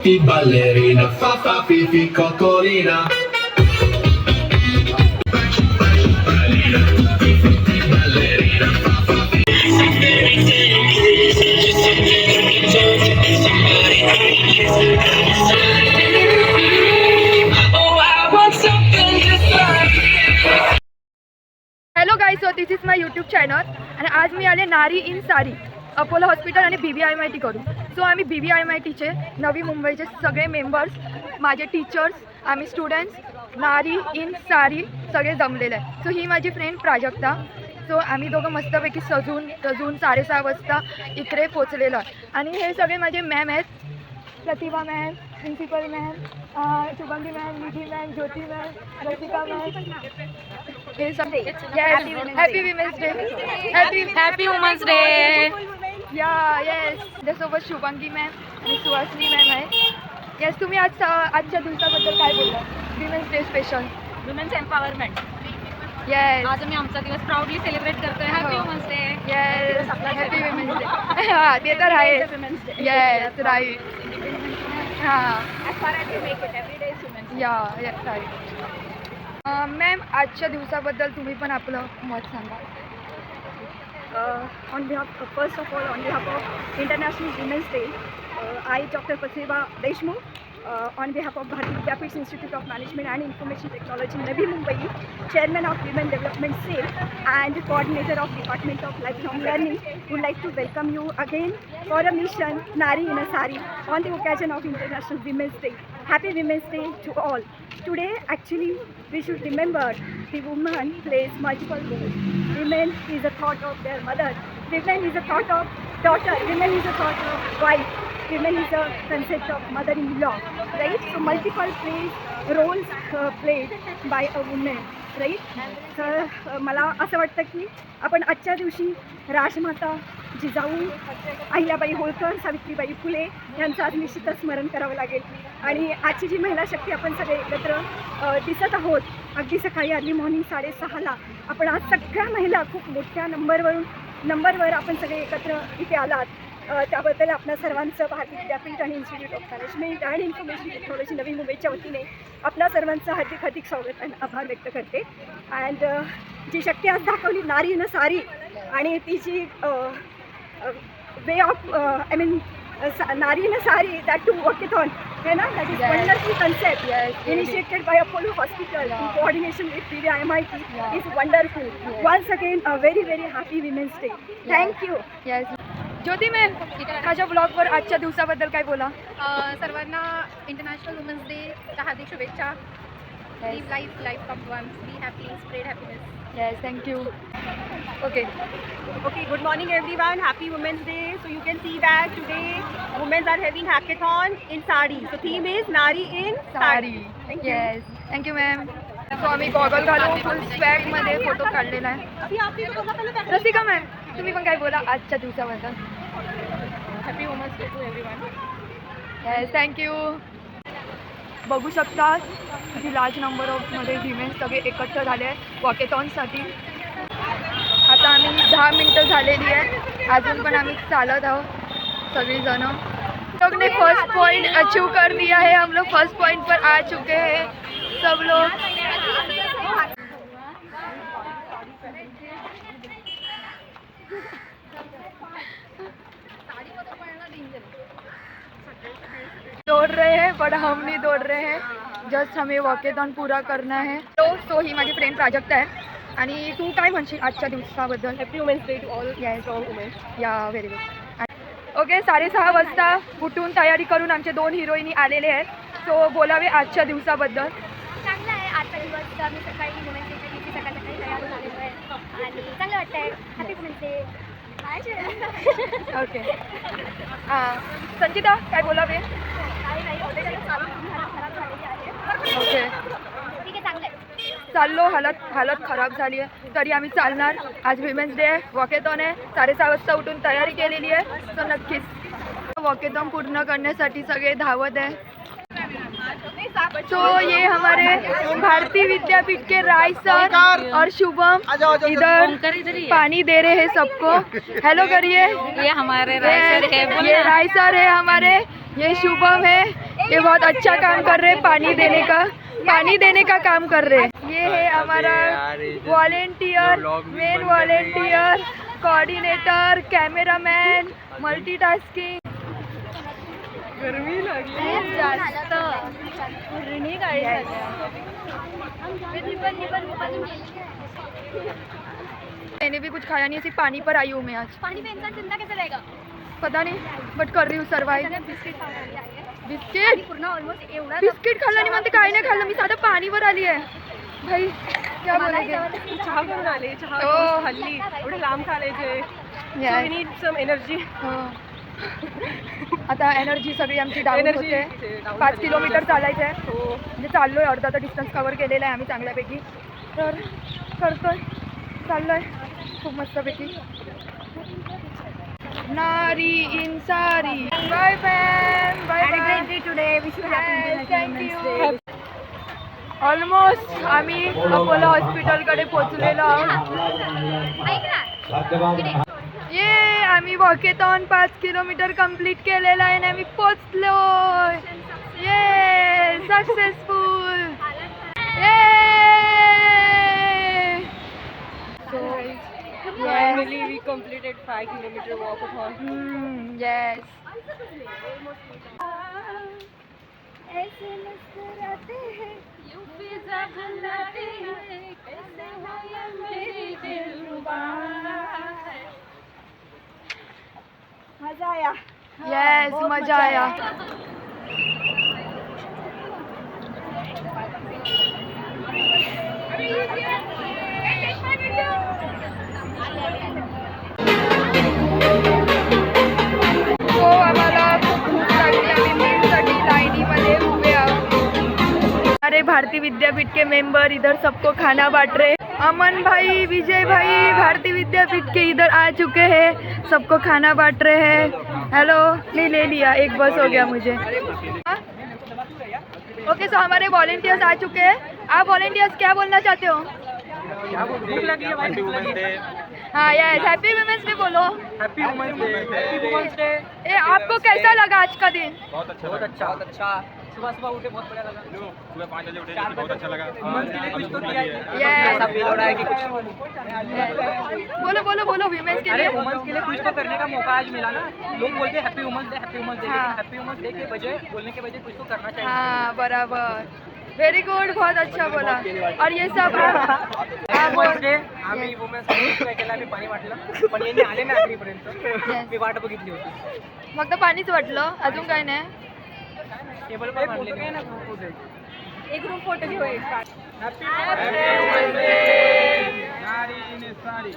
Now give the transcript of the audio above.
Ballerina, fa fa fi fi cocorina. Ballerina, fa fa fi. Hello guys, so this is my YouTube channel आणि आज मी आले नारी in सारी Apollo hospital आणि BVIMIT करून. So आम्ही BVIMITचे नवी मुंबईचे सगळे मेंबर्स, माझे टीचर्स, आम्ही स्टुडंट्स नारी इन सारी सगळे जमलेले आहे. सो ही माझी फ्रेंड प्राजक्ता. सो आम्ही दोघं मस्तपैकी सजून 6:30 वाजता इकडे पोचलेलो आहे. आणि हे सगळे माझे मॅम आहेत, Pratibha ma'am, principal ma'am, Shubhangi ma'am, Nidhi ma'am, Jyoti ma'am, Rasika ma'am. हे सगळे happy women's day. Happy women's day. या येस, त्याच्यासोबत शुभंगी मॅम आणि सुहासिनी मॅम आहे. येस, तुम्ही आजच्या दिवसाबद्दल काय बोलला? Women's day special, women's empowerment. Yes. आज आम्ही आमचा दिवस प्राऊडली सेलिब्रेट करतोय. Happy women's day. Yes, happy women's day. हां, ते तर आहे. Yes, right. हां, या येस, राईट. मॅम, आजच्या दिवसाबद्दल तुम्ही पण आपलं मत सांगा. On behalf, first of all, on behalf of International Women's Day, I, Dr. Pratibha Deshmukh, on behalf of Bharati Vidyapith Institute of Management and Information Technology, Navi Mumbai, Chairman of Women Development SAIL, and Coordinator of Department of Lifelong Learning, would like to welcome you again for a mission, Nari in a Sari, on the occasion of International Women's Day. Happy Women's Day to all. Today, actually, we should remember the woman plays multiple roles. Women is a thought of their mother. Women is a thought of daughter. Women is a thought of wife. Women is a concept of mother-in-law. Right? So multiple roles played by a woman. Right. तर मला असं वाटतं की आपण आजच्या दिवशी राजमाता जिजाऊ अहिल्याबाई होळकर, सावित्रीबाई फुले यांचं आज निश्चितच स्मरण करावं लागेल. आणि आजची जी महिला शक्ती आपण सगळे एकत्र दिसत आहोत, अगदी सकाळी अर्ली मॉर्निंग 6:30ला आपण आज सगळ्या महिला खूप मोठ्या नंबरवर आपण सगळे एकत्र इथे आलात. त्याबद्दल आपल्या सर्वांचं भारतीय विद्यापीठ आणि इन्स्टिट्यूट ऑफ मॅनेजमेंट आणि इन्फॉर्मेशन टेक्नॉलॉजी नवी मुंबईच्या वतीने आपल्या सर्वांचं हार्दिक स्वागत आणि आभार व्यक्त करते. अँड जी शक्ती आज दाखवली नारी इन सारी, आणि ती जी वे ऑफ आय मीन नारी इन सारी, दॅट टू वॉकेथॉन है ना, that is wonderful concept initiated by Apollo hospital in coordination with BVIMIT is wonderful. Once again a very very happy women's day. Thank you. Yes. Jyoti ma'am, माझ्या ब्लॉगवर आजच्या दिवसाबद्दल काय बोला? सर्वांना इंटरनॅशनल वुमन्स डेच्या हार्दिक शुभेच्छा. Live life come once, be happy, spread happiness. Yes, thank you. Okay. Okay, good morning everyone. Happy Women's Day. So you can see that today women are having hackathon in sari. So theme is Nari in Sari. Thank you. Yes, thank you ma'am. So आम्ही goggle घालून फुल स्वॅगमध्ये photo काढलेला आहे. Rasika ma'am, तुम्ही पण काय बोला आजच्या दिवसाबद्दल? Happy women's day to everyone. Yes, thank you. बघू शकता किती लार्ज नंबर ऑफमध्ये विमेन्स सगळे एकत्र झाले आहेत वॉकेथॉनसाठी. आता आम्ही 10 मिनटं झालेली आहे, अजून पण आम्ही चालत आहोत सगळीजण. लोग ने फर्स्ट पॉइंट अचीव कर दिया है, हम लोग फर्स्ट पॉइंट पर आ चुके हैं सब लोग. दौड़ रहे हैं बट हम नहीं दौड़ रहे हैं, जस्ट हमें वॉकेथॉन पूरा करना है. तो ही माझी फ्रेंड प्राजक्ता आहे. आणि तू काय म्हणशील आजच्या दिवसाबद्दल? Happy Women's Day to all Yes. strong women. या व्हेरी गुड. ओके, 6:30 वाजता उठून तयारी करून आमचे 2 हिरोईनी आलेले आहेत. सो बोलावे आजच्या दिवसाबद्दल. चांगलं आहे आजचा दिवस. आम्ही सकाळी वुमेन्स डेच्या दिवशी सकाळी तयार झालेलो आहे आणि चांगलं वाटतं आहे. Happy women's day. Okay. Sanchita, काय बोलावे? नाही ऑलरेडी चालू खराब झालेली आहे. ओके, ठीक आहे, चांगलं आहे. चाललो. हालत खराब झाली आहे तरी आम्ही चालणार. आज विमेन्स डे आहे, वॉकेथॉन आहे. 6:30 वाजता उठून तयारी केलेली आहे. सो नक्कीच वॉकेथॉन पूर्ण करण्यासाठी सगळे धावत आहे. तो ये हमारे भारतीय विद्यापीठ के राय सर और शुभम इधर पानी दे रहे हैं सबको. हेलो करिए. ये हमारे राय सर है. ये राय सर है हमारे, ये शुभम है, ये बहुत अच्छा काम कर रहे हैं, पानी देने का काम कर रहे हैं। ये है हमारा volunteer, main volunteer, coordinator, cameraman, multitasking. गरमी लागली जास्त, ऋणी गाडी मैंने भी कुछ खाया नहीं, सिर्फ पानी पर आई हूँ मैं आज। पानी में इंसान जिंदा कैसे रहेगा? पता नहीं, बट कर रही हूँ सर्वाइव। बिस्किट पूर्ण ऑलमोस्ट एवढा बिस्किट खाल्लं नाही म्हणते, काही नाही खाल्लं मी, साधं पाणीवर आली आहे भाई. क्या बोलायचे? चहा करून आले, चहा हो. खाल्ली, एवढं लांब खालायचे. Yes. We need some energy. हो. आता एनर्जी सगळी आमची डाऊन Energy होते. down 5 झाली. किलोमीटर चालायचं आहे, हो. म्हणजे चाललोय, अर्धा तर डिस्टन्स कव्हर केलेला आहे आम्ही चांगल्यापैकी. तर करतोय, चाललोय खूप मस्तपैकी. नारी in sari. Bye ma'am, bye bye. Today wish you thank you. Almost आम्ही अपोलो हॉस्पिटलकडे पोहोचलेलो आहोत. ऐक ना, ये आम्ही वॉकेथॉन 5 किलोमीटर कंप्लीट केलेला आहे आणि आम्ही पोचलो. ये सक्सेसफुल. ये Finally we completed 5 kilometer walkathon. Yes. मजा आया. येस, मजा आया. तो आम्हाला खूप भूक लागली, आम्ही मीलसाठी लाईनीमध्ये उभे आहोत. अरे भारती विद्यापीठ के मेंबर इधर सबको खाना बांट रहे. अमन भाई, विजय भाई भारती विद्यापीठ के इधर आ चुके हैं, सबको खाना बांट रहे हैं. हेलो, नहीं ले लिया, एक बस हो गया मुझे. ओके, सो हमारे वॉलेंटियर्स आ चुके हैं. आप वॉलेंटियर्स क्या बोलना चाहते हो? हाँ यस, हैप्पी वुमेन्स डे बोलो. Happy women's day. ए, आपको कैसा लगा आज का दिन? बहुत अच्छा. सुबह सुबह उठे बहुत बढ़िया लगा. सुबह 5 बजे उठे, बहुत अच्छा लगा. वुमेन्स के लिए कुछ तो किया है. Yes. ऐसा फील हो रहा है कि कुछ बोलो बोलो बोलो विमेन्स के अरे लिए. वुमेन्स के लिए कुछ तो करने का मौका आज मिला ना. लोग बोलते हैं happy women's day, happy women's day, हाँ. लेकिन हैप्पी वुमेन्स डे के बजाय बोलने के बजाय कुछ तो करना चाहिए. हाँ बराबर, वेरी गुड, बहुत अच्छा बोला. और ये सब वुमेन्स डे आम्ही वुमेन्स डे केला, आम्ही पाणी वाटलं, पण यांनी आले ना आखरीपर्यंत. मी वाट बघितली होती. फक्त पाणीच वाटलं, अजून काय नाही. टेबल पण मांडले नाही ना. एक ग्रुप फोटो घेऊ. नारी इन सारी.